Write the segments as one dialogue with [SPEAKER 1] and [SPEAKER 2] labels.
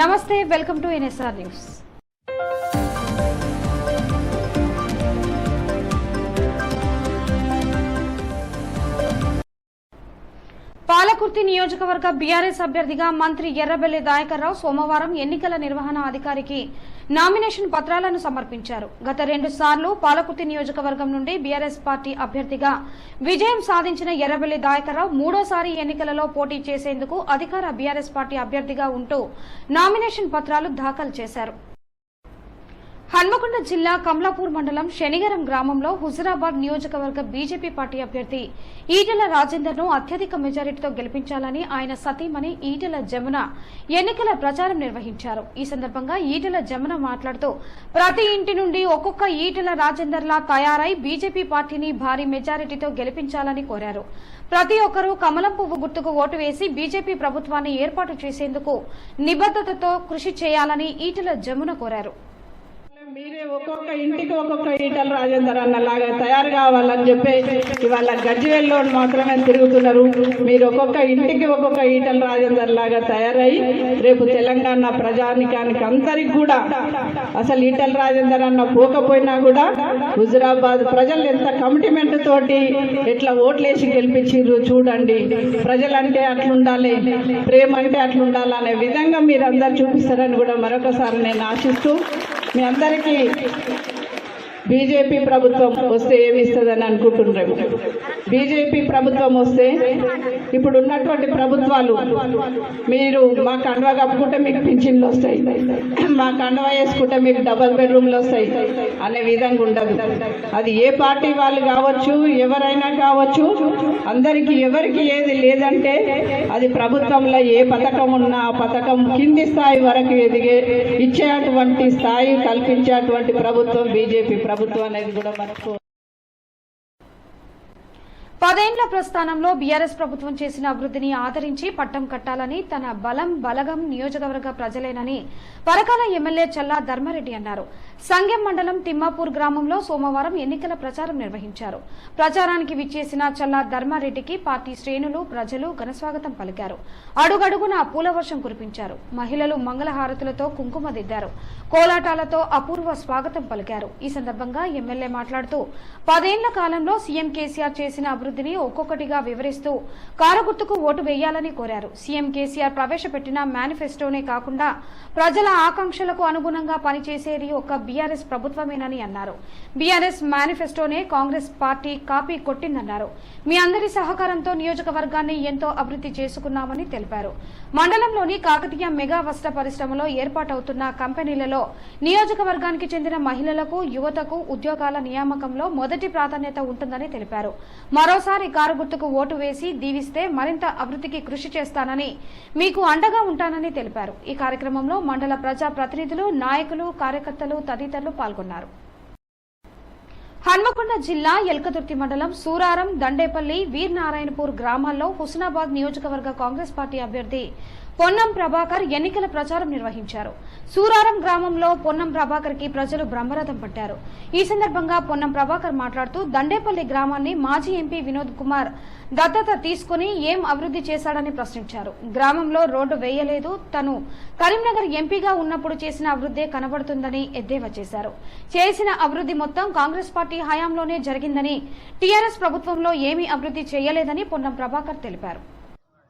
[SPEAKER 1] నమస్తే, welcome to NSR news. Palakurthi నియోజకవర్గ BRS అభ్యర్థిగా మంత్రి ఎర్రబెల్లి దయాకర్ రావు సోమవారం ఎన్నికల నిర్వహణ అధికారికి నామినేషన్ పత్రాలను సమర్పించారు. గత 2 సార్లు పాలకుర్తి నియోజకవర్గం నుండి బీఆర్ఎస్ పార్టీ అభ్యర్థిగా విజయం సాధించిన ఎర్రబెల్లి దయాకర్ రావు మూడోసారి ఎన్నికలలో పోటీ చేసేందుకు అధికార బీఆర్ఎస్ పార్టీ అభ్యర్థిగా ఉంటూ నామినేషన్ పత్రాలు దాఖలు చేశారు. హన్మకొండ జిల్లా కమలాపూర్ మండలం శనిగరం గ్రామంలో హుజురాబాద్ నియోజకవర్గ బీజేపీ పార్టీ అభ్యర్థి ఈటెల రాజేందర్ ను అత్యధిక మెజారిటీతో గెలిపించాలని ఆయన సతీమణి ఈటెల జమున ఎన్నికల ప్రచారం నిర్వహించారు. ఈ సందర్భంగా ఈటెల జమున మాట్లాడుతూ ప్రతి ఇంటి నుండి ఒక్కొక్క ఈటెల రాజేందర్ లా తయారై బీజేపీ పార్టీని భారీ మెజారిటీతో గెలిపించాలని కోరారు. ప్రతి ఒక్కరూ కమలం పువ్వు గుర్తుకు ఓటు వేసి బీజేపీ ప్రభుత్వాన్ని ఏర్పాటు చేసేందుకు నిబద్దతతో కృషి చేయాలని ఈటెల జమున కోరారు.
[SPEAKER 2] మీరే ఒక్కొక్క ఇంటికి ఒక్కొక్క ఈటల రాజేందర్ అన్నలాగా తయారు కావాలని చెప్పి ఇవాళ గజ్వేల్లో మాత్రమే తిరుగుతున్నారు. మీరు ఒక్కొక్క ఇంటికి ఒక్కొక్క ఈటల రాజేందర్ లాగా తయారై రేపు తెలంగాణ ప్రజానికానికి అందరికి కూడా అసలు ఈటల రాజేందర్ అన్న పోకపోయినా కూడా హుజురాబాద్ ప్రజలు ఎంత కమిట్మెంట్ తోటి ఎట్లా ఓట్లేసి గెలిపించారు చూడండి. ప్రజలంటే అట్లుండాలి, ప్రేమ అంటే అట్లుండాలి అనే విధంగా మీరు అందరు చూపిస్తారని కూడా మరొకసారి నేను ఆశిస్తూ మీ అందరికీ బీజేపీ ప్రభుత్వం వస్తే ఏమి ఇస్తుందని అనుకుంటున్నాము. బీజేపీ ప్రభుత్వం వస్తే ఇప్పుడు ఉన్నటువంటి ప్రభుత్వాలు మీరు మా కండువా కప్పుకుంటే మీకు పింఛన్లు వస్తాయి, మా కండువా వేసుకుంటే మీకు డబల్ బెడ్రూమ్లు వస్తాయి అనే విధంగా ఉండదు. అది ఏ పార్టీ వాళ్ళు కావచ్చు, ఎవరైనా కావచ్చు, అందరికీ ఎవరికి ఏది లేదంటే అది ప్రభుత్వంలో ఏ పథకం ఉన్నా ఆ పథకం కింది స్థాయి వరకు ఎదిగే ఇచ్చేటువంటి స్థాయి కల్పించేటువంటి ప్రభుత్వం బీజేపీ ప్రభుత్వం అనేది కూడా మనకు
[SPEAKER 1] 10 ఏళ్ల ప్రస్థానంలో బీఆర్ఎస్ ప్రభుత్వం చేసిన అభివృద్ధిని ఆదరించి పట్టం కట్టాలని తన బలగం నియోజకవర్గ ప్రజలేనని పరకాల ఎమ్మెల్యే చల్లా ధర్మారెడ్డి అన్నారు. సంగెం మండలం తిమ్మాపూర్ గ్రామంలో సోమవారం ఎన్నికల ప్రచారం నిర్వహించారు. ప్రచారానికి విచ్చేసిన చల్లా ధర్మారెడ్డికి పార్టీ శ్రేణులు, ప్రజలు ఘనస్వాగతం పలికారు. అడుగడుగున పూలవర్షం కురిపించారు. మహిళలు మంగళహారతులతో కుంకుమ దిద్దారు. కోలాటాలతో అపూర్వ స్వాగతం పలికారు. ఈ సందర్భంగా ఎమ్మెల్యే మాట్లాడుతూ 10 ఏళ్ల కాలంలో సీఎం కేసీఆర్ చేసిన అభివృద్ధిని ఒక్కొక్కటిగా వివరిస్తూ కారగుర్తుకు ఓటు వేయాలని కోరారు. సీఎం కేసీఆర్ ప్రవేశపెట్టిన మేనిఫెస్టోనే కాకుండా ప్రజల ఆకాంక్షలకు అనుగుణంగా పనిచేసేది ఒక్క బీఆర్ఎస్ ప్రభుత్వమేనని అన్నారు. బీఆర్ఎస్ మేనిఫెస్టోనే కాంగ్రెస్ పార్టీ కాపీ కొట్టిందన్నారు. మీ అందరి సహకారంతో నియోజకవర్గాన్ని ఎంతో అభివృద్ధి చేసుకున్నామని తెలిపారు. మండలంలోని కాకతీయ మెగా వస్త్ర పరిశ్రమలో ఏర్పాటవుతున్న కంపెనీలలో నియోజకవర్గానికి చెందిన మహిళలకు, యువతకు ఉద్యోగాల నియామకంలో మొదటి ప్రాధాన్యత ఉంటుందని తెలిపారు. మరోసారి కారు గుర్తుకు ఓటు వేసి దీవిస్తే మరింత అభివృద్ధికి కృషి చేస్తానని, మీకు అండగా ఉంటానని తెలిపారు. ఈ కార్యక్రమంలో మండల ప్రజా ప్రతినిధులు, నాయకులు, కార్యకర్తలు తదితరులు పాల్గొన్నారు. హన్మకొండ జిల్లా ఎల్కదుర్తి మండలం సూరారం, దండేపల్లి, వీర్నారాయణపూర్ గ్రామాల్లో హుస్నాబాద్ నియోజకవర్గ కాంగ్రెస్ పార్టీ అభ్యర్థి పొన్నం ప్రభాకర్ ఎన్నికల ప్రచారం నిర్వహించారు. సూరారం గ్రామంలో పొన్నం ప్రభాకర్ కి ప్రజలు బ్రహ్మరథం పట్టారు. ఈ సందర్భంగా పొన్నం ప్రభాకర్ మాట్లాడుతూ దండేపల్లి గ్రామాన్ని మాజీ ఎంపీ వినోద్ కుమార్ దత్తత తీసుకుని ఏం అభివృద్ధి చేశాడని ప్రశ్నించారు. గ్రామంలో రోడ్డు వేయలేదు, తను కరీంనగర్ ఎంపీగా ఉన్నప్పుడు చేసిన అభివృద్ధే కనబడుతుందని ఎద్దేవా చేశారు. చేసిన అభివృద్ధి మొత్తం కాంగ్రెస్ పార్టీ హయాంలోనే జరిగిందని, టీఆర్ఎస్ ప్రభుత్వంలో ఏమీ అభివృద్ధి చేయలేదని పొన్నం ప్రభాకర్ తెలిపారు.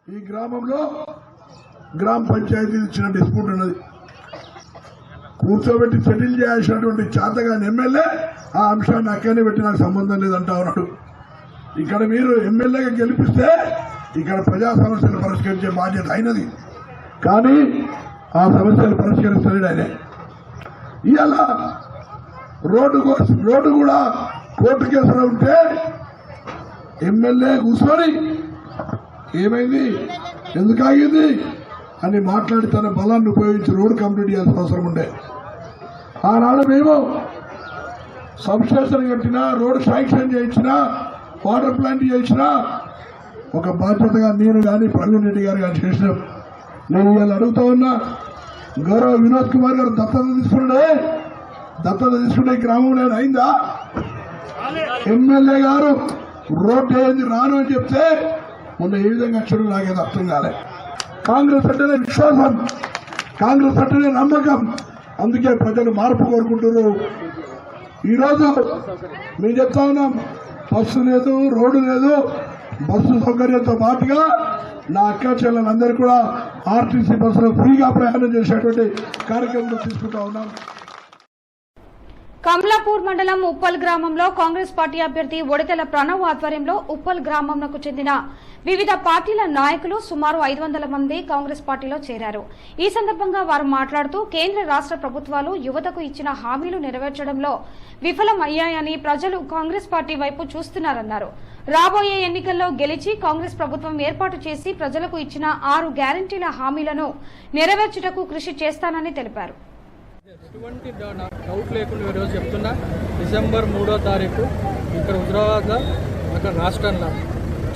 [SPEAKER 3] ఈ గ్రామంలో గ్రామ పంచాయతీ ఇచ్చిన డిస్ప్యూట్ ఉన్నది, కూర్చోబెట్టి సెటిల్ చేయాల్సినటువంటి చేతగాని ఎమ్మెల్యే ఆ అంశాన్ని అక్కడనే పెట్టి నాకు సంబంధం లేదంటా ఉన్నాడు. ఇక్కడ మీరు ఎమ్మెల్యేగా గెలిపిస్తే ఇక్కడ ప్రజా సమస్యలు పరిష్కరించే బాధ్యత అయినది, కానీ ఆ సమస్యలు పరిష్కరిస్తాడు ఆయనే. ఇవాళ రోడ్డు కూడా కోర్టు కేసులో ఉంటే ఎమ్మెల్యే కూర్చొని ఏమైంది, ఎందుకు ఆగింది అని మాట్లాడి తన బలాన్ని ఉపయోగించి రోడ్డు కంప్లీట్ చేయాల్సిన అవసరం ఉండే. ఆనాడు మేము సబ్స్టేషన్ కట్టినా, రోడ్డు శాంక్షన్ చేయించినా, వాటర్ ప్లాంట్ చేయించినా ఒక బాధ్యతగా నేను కానీ ప్రవీణ్ రెడ్డి గారు కానీ చేసినాం. నేను ఇవాళ అడుగుతా ఉన్నా, గౌరవ వినోద్ కుమార్ గారు దత్తత తీసుకుంటే గ్రామంలో అయిందా? ఎమ్మెల్యే గారు రోడ్డు ఏది రాను అని చెప్తే మొన్న ఏ విధంగా చెడు నాకేది అర్థం కాలే. కాంగ్రెస్ అంటేనే విశ్వాసం, కాంగ్రెస్ అంటేనే నమ్మకం. అందుకే ప్రజలు మార్పు కోరుకుంటున్నారు. ఈరోజు మేము చెప్తా ఉన్నాం, బస్సు లేదు, రోడ్డు లేదు. బస్సు సౌకర్యంతో పాటుగా నా అక్క చెల్లెలందరూ కూడా ఆర్టీసీ బస్సులో ఫ్రీగా ప్రయాణం చేసేటువంటి కార్యక్రమం తీసుకుంటా ఉన్నాం.
[SPEAKER 1] కమలాపూర్ మండలం ఉప్పల్ గ్రామంలో కాంగ్రెస్ పార్టీ అభ్యర్థి ఒడితెల ప్రణవ్ ఆధ్వర్యంలో ఉప్పల్ గ్రామంకు చెందిన వివిధ పార్టీల నాయకులు సుమారు 500 మంది కాంగ్రెస్ పార్టీలో చేరారు. ఈ సందర్భంగా వారు మాట్లాడుతూ కేంద్ర రాష్ట ప్రభుత్వాలు యువతకు ఇచ్చిన హామీలు నెరవేర్చడంలో విఫలం అయ్యాయని, ప్రజలు కాంగ్రెస్ పార్టీ వైపు చూస్తున్నారన్నారు. రాబోయే ఎన్నికల్లో గెలిచి కాంగ్రెస్ ప్రభుత్వం ఏర్పాటు చేసి ప్రజలకు ఇచ్చిన 6 గ్యారంటీల హామీలను నెరవేర్చుటకు కృషి చేస్తానని తెలిపారు.
[SPEAKER 4] ఎటువంటి డౌట్ లేకుండా ఈరోజు చెప్తున్నా, డిసెంబర్ 3వ తారీఖు ఇక్కడ హుజరాబాద్లో అక్కడ రాష్ట్రంలో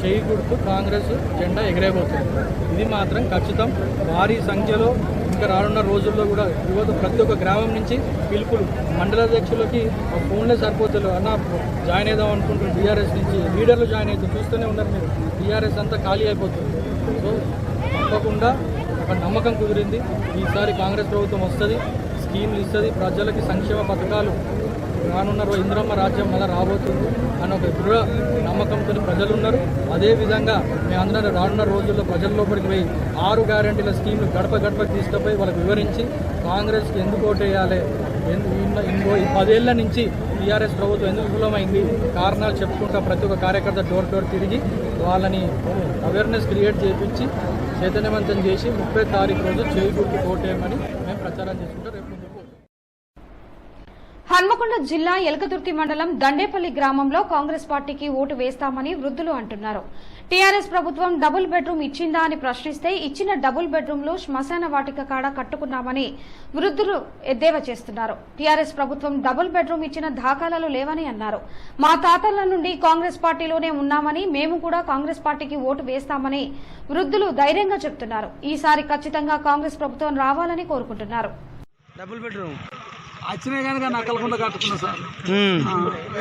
[SPEAKER 4] చేయి గుర్తు కాంగ్రెస్ జెండా ఎగిరేయబోతుంది. ఇది మాత్రం ఖచ్చితం. భారీ సంఖ్యలో ఇంకా రానున్న రోజుల్లో కూడా యువత ప్రతి ఒక్క గ్రామం నుంచి పిలుపులు, మండలాధ్యక్షులకి ఫోన్లే సరిపోతుంది. అన్న జాయిన్ అవుదాం అనుకుంటున్నారు, బీఆర్ఎస్ నుంచి లీడర్లు జాయిన్ అవుతారు. చూస్తూనే ఉన్నారు మీరు, బీఆర్ఎస్ అంతా ఖాళీ అయిపోతుంది. సో తప్పకుండా ఒక నమ్మకం కుదిరింది. ఈసారి కాంగ్రెస్ ప్రభుత్వం వస్తుంది, స్కీమ్లు ఇస్తుంది, ప్రజలకి సంక్షేమ పథకాలు రానున్న ఇందిరమ్మ రాజ్యం మళ్ళీ రాబోతుంది అని ఒక దృఢ నమ్మకంతో ప్రజలు ఉన్నారు. అదేవిధంగా మేమందరం రానున్న రోజుల్లో ప్రజల లోపలికి పోయి 6 గ్యారంటీల స్కీమ్లు గడప గడపకి తీసుకుపోయి వాళ్ళకి వివరించి కాంగ్రెస్కి ఎందుకు ఓటేయాలి, ఈ 10 ఏళ్ల నుంచి టీఆర్ఎస్ ప్రభుత్వం ఎందుకు విఫలమైంది కారణాలు చెప్పుకుంటా ప్రతి ఒక్క కార్యకర్త డోర్ డోర్ తిరిగి వాళ్ళని అవేర్నెస్ క్రియేట్ చేయించి చైతన్యవంతం చేసి 30వ తారీఖు రోజు చేయి గుర్తు ఓటేయమని మేము ప్రచారం చేసుకుంటాం. రేపు
[SPEAKER 1] హన్మకొండ జిల్లా ఎలకతుర్తి మండలం దండేపల్లి గ్రామంలో కాంగ్రెస్ పార్టీకి ఓటు వేస్తామని వృద్ధులు అంటున్నారు. టీఆర్ఎస్ ప్రభుత్వం డబుల్ బెడ్రూమ్ ఇచ్చిందా అని ప్రశ్నిస్తే ఇచ్చిన డబుల్ బెడ్రూమ్లు శ్మశాన వాటిక కాడ కట్టుకున్నామని వృద్ధులు ఎద్దేవా చేస్తున్నారు. టీఆర్ఎస్ ప్రభుత్వం డబుల్ బెడ్రూమ్ ఇచ్చిన దాఖలాలు లేవని అన్నారు. మా తాతల నుండి కాంగ్రెస్ పార్టీలోనే ఉన్నామని, మేము కూడా కాంగ్రెస్ పార్టీకి ఓటు వేస్తామని వృద్ధులు ధైర్యంగా చెబుతున్నారు. ఈసారి ఖచ్చితంగా కాంగ్రెస్ ప్రభుత్వం రావాలని కోరుకుంటున్నారు.
[SPEAKER 5] డబుల్ బెడ్రూమ్
[SPEAKER 4] వచ్చినా కనుక నక్కలకుండా కట్టుకున్నా సార్.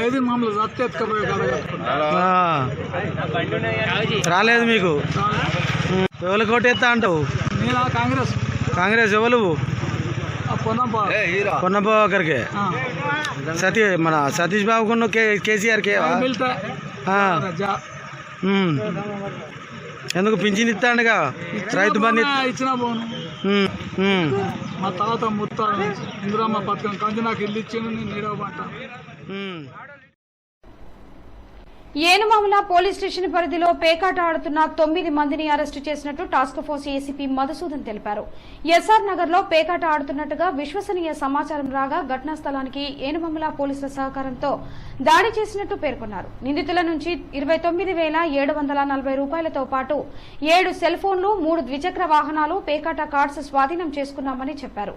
[SPEAKER 4] ఏది మమ్మల్ని రక్త ఎత్తుకపోయే కాడ కట్టుకున్నా.
[SPEAKER 5] రాలేదు మీకు? ఎవరు కోటేస్తా అంటావు?
[SPEAKER 4] నేను కాంగ్రెస్.
[SPEAKER 5] కాంగ్రెస్ ఎవరు? పొన్నబ్బా ఒకరికి మన సతీష్ బాబుకున్న కేసీఆర్ కే ఎందుకు పింఛన్ ఇస్తాడుగా, రైతు బంధు
[SPEAKER 4] ఇచ్చిన పోను. మా తాత ముత్త ఇందిరమ్మ పథకం కంచి నాకు ఇల్లు ఇచ్చిండు, నేను నీడవ పంట.
[SPEAKER 1] ఏనుమాముల పోలీస్ స్టేషన్ పరిధిలో పేకాట ఆడుతున్న 9 మందిని అరెస్టు చేసినట్టు టాస్క్ ఫోర్స్ ఏసీపీ మధుసూదన్ తెలిపారు. ఎస్ఆర్ నగర్ లో పేకాట ఆడుతున్నట్టుగా విశ్వసనీయ సమాచారం రాగా ఘటనా స్థలానికి ఏనుమాముల పోలీసుల సహకారంతో దాడి చేసినట్టు పేర్కొన్నారు. నిందితుల నుంచి 29,740 రూపాయలతో పాటు 7 సెల్ ఫోన్లు, 3 ద్విచక్ర వాహనాలు, పేకాట కార్డ్స్ స్వాధీనం చేసుకున్నామని చెప్పారు.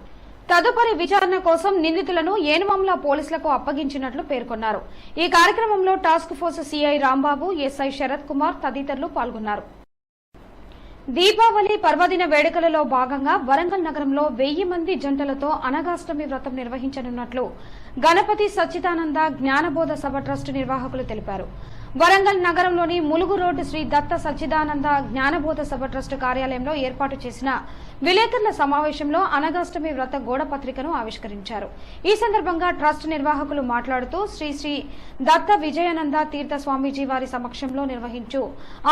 [SPEAKER 1] తదుపరి విచారణ కోసం నిందితులను ఏనుమాముల పోలీసులకు అప్పగించినట్లు పేర్కొన్నారు. ఈ కార్యక్రమంలో task force CI Rambabu, SI Sarath Kumar తదితరులు పాల్గొన్నారు. దీపావళి పర్వదిన వేడుకలలో భాగంగా వరంగల్ నగరంలో 1000 మంది జంటలతో అనగాష్టమి వ్రతం నిర్వహించనున్నట్లు గణపతి సచ్చిదానంద జ్ఞానబోధ సభ ట్రస్ట్ నిర్వాహకులు తెలిపారు. వరంగల్ నగరంలోని ములుగు రోడ్డు శ్రీ దత్త సచ్చిదానంద జ్ఞానబోధ సభ ట్రస్ట్ కార్యాలయంలో ఏర్పాటు చేసిన విలేకరుల సమావేశంలో అనగాష్టమి వ్రత గోడ పత్రికను ఆవిష్కరించారు. ఈ సందర్భంగా ట్రస్ట్ నిర్వాహకులు మాట్లాడుతూ శ్రీ శ్రీ దత్త విజయానంద తీర్థ స్వామీజీ వారి సమక్షంలో నిర్వహించు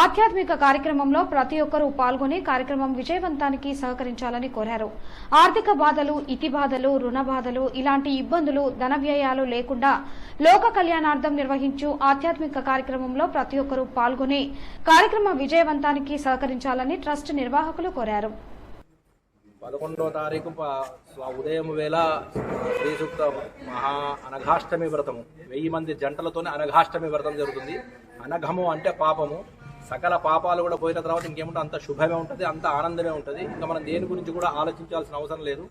[SPEAKER 1] ఆధ్యాత్మిక కార్యక్రమంలో ప్రతి ఒక్కరూ పాల్గొని కార్యక్రమం విజయవంతానికి సహకరించాలని కోరారు. ఆర్థిక బాధలు, ఇతి బాధలు, రుణ బాధలు, ఇలాంటి ఇబ్బందులు, ధన వ్యయాలు లేకుండా లోక కళ్యాణార్థం నిర్వహించు ఆధ్యాత్మిక కార్యక్రమంలో ప్రతి ఒక్కరూ పాల్గొని కార్యక్రమ విజయవంతానికి సహకరించాలని ట్రస్ట్ నిర్వాహకులు కోరారు.
[SPEAKER 6] 11వ తారీఖు ఉదయం వేళ శ్రీ సూక్త మహా అనఘాష్టమి వ్రతము, 1000 మంది జంటలతోనే అనఘాష్టమి వ్రతం జరుగుతుంది. అనఘము అంటే పాపము, సకల పాపాలు కూడా పోయిన తర్వాత ఇంకేముంటే అంత శుభమే ఉంటుంది, అంత ఆనందమే ఉంటుంది. ఇంకా మనం దేని గురించి కూడా ఆలోచించాల్సిన అవసరం లేదు.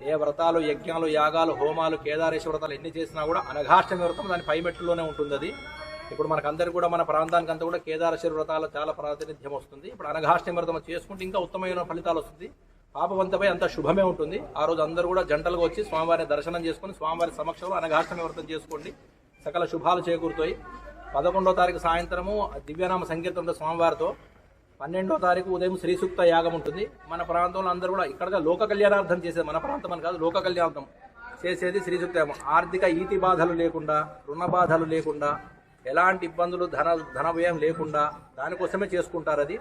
[SPEAKER 6] ఏ వ్రతాలు, యజ్ఞాలు, యాగాలు, హోమాలు, కేదారేశ్వర వ్రతాలు ఎన్ని చేసినా కూడా అనఘాష్టమి వ్రతం దాని పైమెట్టులోనే ఉంటుంది. అది ఇప్పుడు మనకందరికీ కూడా, మన ప్రాంతానికి అంతా కూడా కేదారేశ్వర వ్రతాలు చాలా ప్రాతినిధ్యం వస్తుంది. ఇప్పుడు అనఘాష్టమి వ్రతం చేసుకుంటే ఇంకా ఉత్తమమైన ఫలితాలు వస్తుంది. పాపవంతపై అంత శుభమే ఉంటుంది. ఆ రోజు అందరూ కూడా జంటలుగా వచ్చి స్వామివారిని దర్శనం చేసుకుని స్వామివారి సమక్షంలో అనఘాష్టమి వ్రతం చేసుకోండి, సకల శుభాలు చేకూరుతాయి. 11వ తారీఖు సాయంత్రము దివ్యనామ సంకీర్తనతో స్వామివారితో 12వ తారీఖు ఉదయం శ్రీ సూక్త యాగం ఉంటుంది. మన ప్రాంతంలో అందరూ కూడా ఇక్కడ లోక కళ్యాణార్థం చేసేది, మన ప్రాంతం అని కాదు, లోక కళ్యాణార్థం చేసేది శ్రీ సూక్త యాగం. ఆర్థిక ఈతి బాధలు లేకుండా, రుణ బాధలు లేకుండా, ఎలాంటి ఇబ్బందులు ధన వ్యయం లేకుండా దానికోసమే చేసుకుంటారు. అది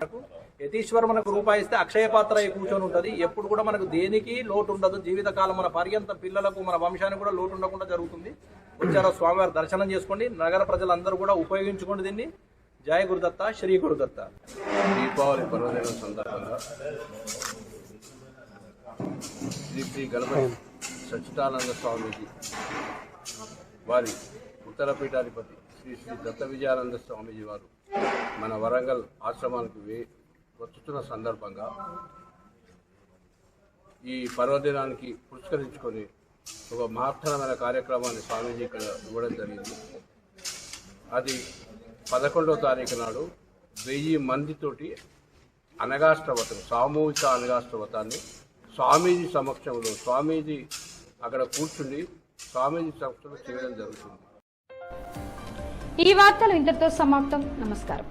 [SPEAKER 6] యతీశ్వరు మనకు రూపాయి ఇస్తే అక్షయ పాత్ర కూర్చొని ఉంటుంది. ఎప్పుడు కూడా మనకు దేనికి లోటు ఉండదు. జీవితకాలం మన పర్యంత పిల్లలకు, మన వంశానికి కూడా లోటు ఉండకుండా జరుగుతుంది. వచ్చారో స్వామివారి దర్శనం చేసుకోండి. నగర ప్రజలందరూ కూడా ఉపయోగించుకోండి దీన్ని. జయ గురుదత్త, శ్రీ గురుదత్త.
[SPEAKER 7] దీపావళి పర్వదినం సందర్భంగా శ్రీ గణపతి సచ్చిదానంద స్వామీజీ వారి ఉత్తర పీఠాధిపతి శ్రీ దత్త విజయానంద స్వామీజీ వారు మన వరంగల్ ఆశ్రమానికి వచ్చుతున్న సందర్భంగా ఈ పర్వదినానికి పురస్కరించుకొని ఒక మహత్తరమైన కార్యక్రమాన్ని స్వామీజీ ఇక్కడ ఇవ్వడం జరిగింది. అది 11వ తారీఖు నాడు 1000 మందితోటి అనగాష్టవతం, సామూహిక అనగాష్టవతాన్ని స్వామీజీ సమక్షంలో, స్వామీజీ అక్కడ కూర్చుండి స్వామీజీ సమక్షంలో చేయడం జరుగుతుంది.
[SPEAKER 1] ఈ వార్తలు ఇంతటితో సమాప్తం. నమస్కారం.